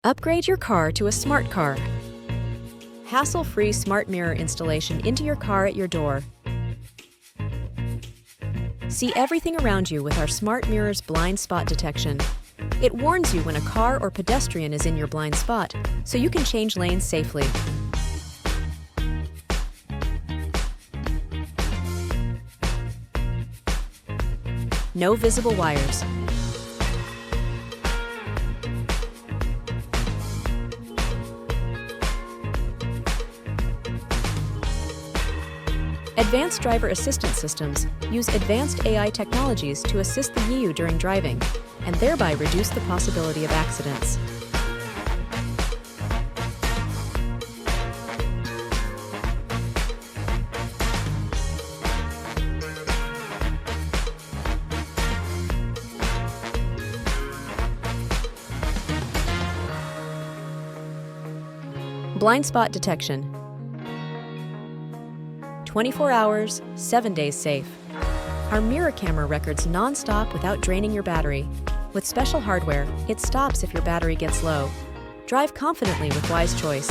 Upgrade your car to a smart car. Hassle-free smart mirror installation into your car at your door. See everything around you with our smart mirror's blind spot detection. It warns you when a car or pedestrian is in your blind spot, so you can change lanes safely. No visible wires. Advanced driver assistance systems use advanced AI technologies to assist the you during driving and thereby reduce the possibility of accidents. Blind spot detection. 24 hours, 7 days safe. Our mirror camera records non-stop without draining your battery. With special hardware, it stops if your battery gets low. Drive confidently with Wise Choice.